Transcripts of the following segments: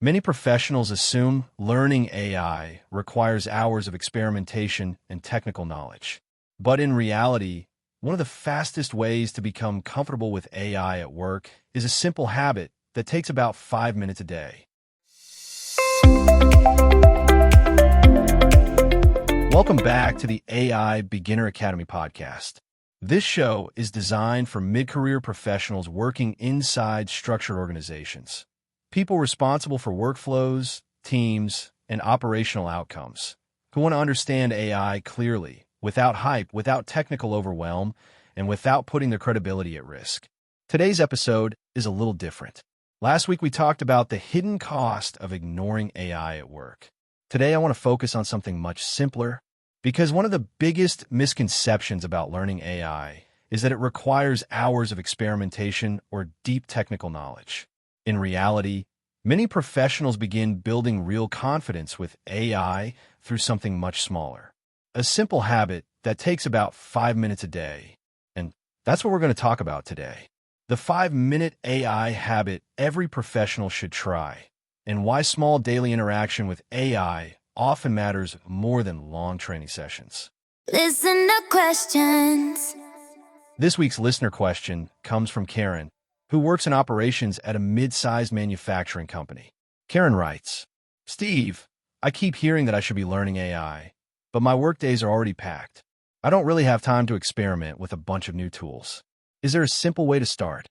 Many professionals assume learning AI requires hours of experimentation and technical knowledge. But in reality, one of the fastest ways to become comfortable with AI at work is a simple habit that takes about 5 minutes a day. Welcome back to the AI Beginner Academy podcast. This show is designed for mid-career professionals working inside structured organizations. People responsible for workflows, teams, and operational outcomes who want to understand AI clearly, without hype, without technical overwhelm, and without putting their credibility at risk. Today's episode is a little different. Last week we talked about the hidden cost of ignoring AI at work. Today I want to focus on something much simpler, because one of the biggest misconceptions about learning AI is that it requires hours of experimentation or deep technical knowledge. In reality, many professionals begin building real confidence with AI through something much smaller. A simple habit that takes about 5 minutes a day. And that's what we're going to talk about today. The 5-minute AI habit every professional should try, and why small daily interaction with AI often matters more than long training sessions. Listen to questions. This week's listener question comes from Karen, who works in operations at a mid-sized manufacturing company. Karen writes, "Steve, I keep hearing that I should be learning AI, but my workdays are already packed. I don't really have time to experiment with a bunch of new tools. Is there a simple way to start?"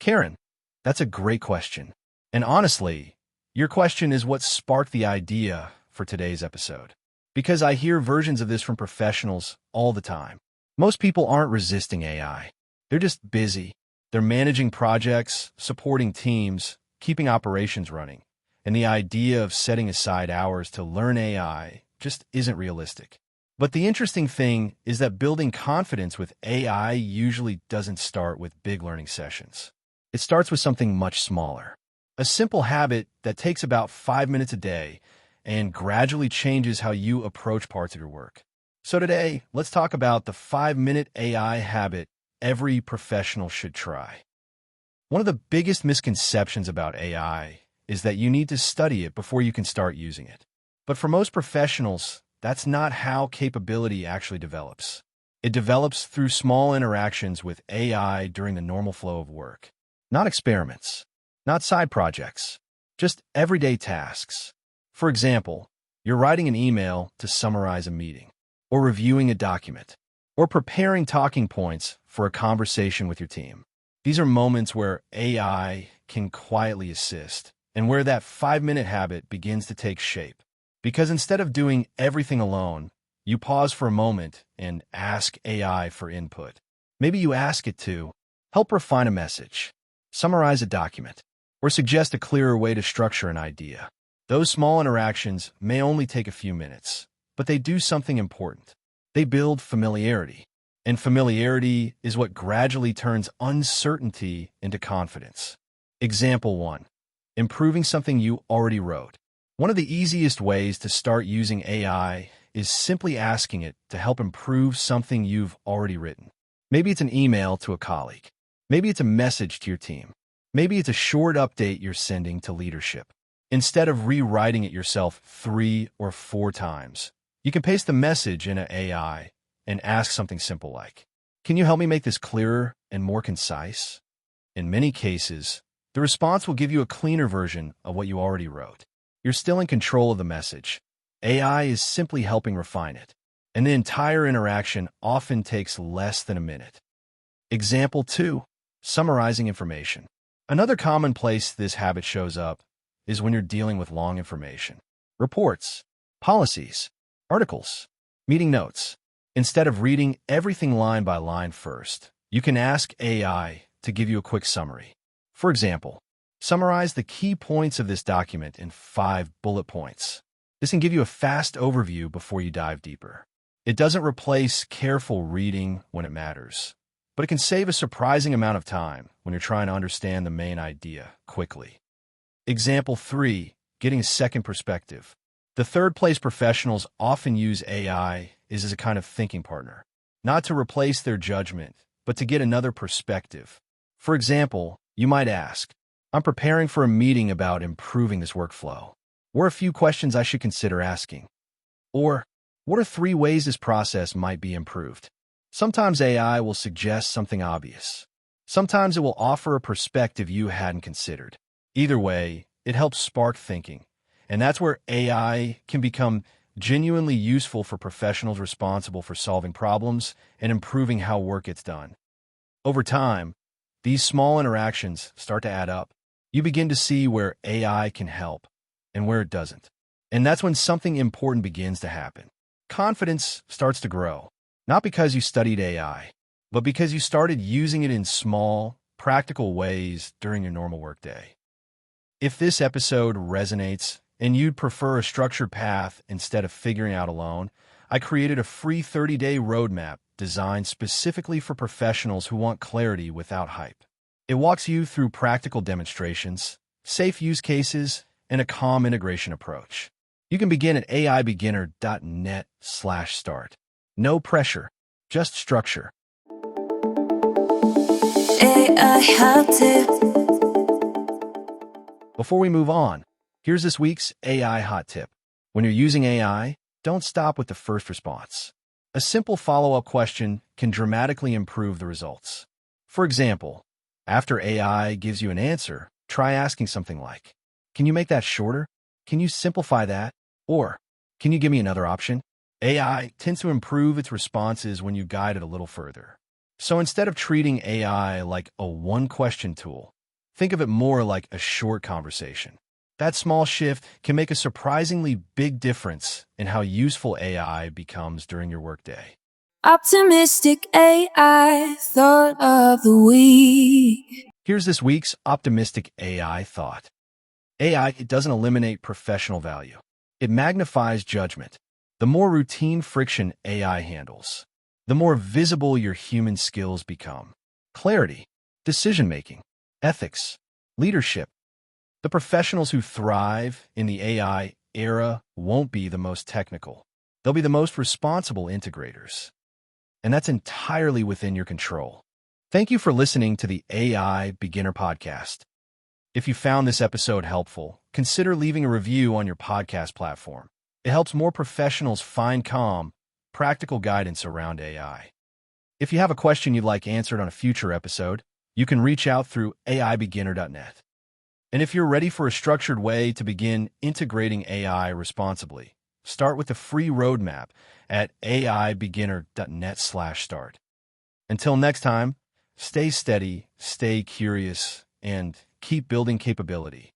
Karen, that's a great question. And honestly, your question is what sparked the idea for today's episode. Because I hear versions of this from professionals all the time. Most people aren't resisting AI. They're just busy. They're managing projects, supporting teams, keeping operations running. And the idea of setting aside hours to learn AI just isn't realistic. But the interesting thing is that building confidence with AI usually doesn't start with big learning sessions. It starts with something much smaller. A simple habit that takes about 5 minutes a day and gradually changes how you approach parts of your work. So today, let's talk about the 5-minute AI habit every professional should try. One of the biggest misconceptions about AI is that you need to study it before you can start using it. But for most professionals, that's not how capability actually develops. It develops through small interactions with AI during the normal flow of work. Not experiments, not side projects, just everyday tasks. For example, you're writing an email to summarize a meeting, or reviewing a document, or preparing talking points for a conversation with your team. These are moments where AI can quietly assist, and where that 5-minute habit begins to take shape. Because instead of doing everything alone, you pause for a moment and ask AI for input. Maybe you ask it to help refine a message, summarize a document, or suggest a clearer way to structure an idea. Those small interactions may only take a few minutes, but they do something important. They build familiarity, and familiarity is what gradually turns uncertainty into confidence. Example 1. Improving something you already wrote. One of the easiest ways to start using AI is simply asking it to help improve something you've already written. Maybe it's an email to a colleague. Maybe it's a message to your team. Maybe it's a short update you're sending to leadership. Instead of rewriting it yourself 3 or 4 times, you can paste the message in an AI and ask something simple like, "Can you help me make this clearer and more concise?" In many cases, the response will give you a cleaner version of what you already wrote. You're still in control of the message. AI is simply helping refine it, and the entire interaction often takes less than a minute. Example 2. Summarizing information. Another common place this habit shows up is when you're dealing with long information. Reports, policies, articles, meeting notes. Instead of reading everything line by line first, you can ask AI to give you a quick summary. For example, summarize the key points of this document in 5 bullet points. This can give you a fast overview before you dive deeper. It doesn't replace careful reading when it matters, but it can save a surprising amount of time when you're trying to understand the main idea quickly. Example 3. Getting a second perspective. The third place professionals often use AI is as a kind of thinking partner, not to replace their judgment, but to get another perspective. For example, you might ask, I'm preparing for a meeting about improving this workflow. What are a few questions I should consider asking? Or, what are 3 ways this process might be improved? Sometimes AI will suggest something obvious. Sometimes it will offer a perspective you hadn't considered. Either way, it helps spark thinking. And that's where AI can become genuinely useful for professionals responsible for solving problems and improving how work gets done. Over time, these small interactions start to add up. You begin to see where AI can help and where it doesn't. And that's when something important begins to happen. Confidence starts to grow, not because you studied AI, but because you started using it in small, practical ways during your normal workday. If this episode resonates and you'd prefer a structured path instead of figuring out alone, I created a free 30-day roadmap designed specifically for professionals who want clarity without hype. It walks you through practical demonstrations, safe use cases, and a calm integration approach. You can begin at aibeginner.net/start. No pressure, just structure. AI hot tip. Before we move on, here's this week's AI hot tip. When you're using AI, don't stop with the first response. A simple follow-up question can dramatically improve the results. For example, after AI gives you an answer, try asking something like, "Can you make that shorter? Can you simplify that? Or, can you give me another option?" AI tends to improve its responses when you guide it a little further. So instead of treating AI like a one-question tool, think of it more like a short conversation. That small shift can make a surprisingly big difference in how useful AI becomes during your workday. Optimistic AI thought of the week. Here's this week's optimistic AI thought. AI doesn't eliminate professional value. It magnifies judgment. The more routine friction AI handles, the more visible your human skills become. Clarity, decision-making, ethics, leadership. The professionals who thrive in the AI era won't be the most technical. They'll be the most responsible integrators. And that's entirely within your control. Thank you for listening to the AI Beginner Podcast. If you found this episode helpful, consider leaving a review on your podcast platform. It helps more professionals find calm, practical guidance around AI. If you have a question you'd like answered on a future episode, you can reach out through aibeginner.net. And if you're ready for a structured way to begin integrating AI responsibly, start with the free roadmap at aibeginner.net/start. Until next time, stay steady, stay curious, and keep building capability.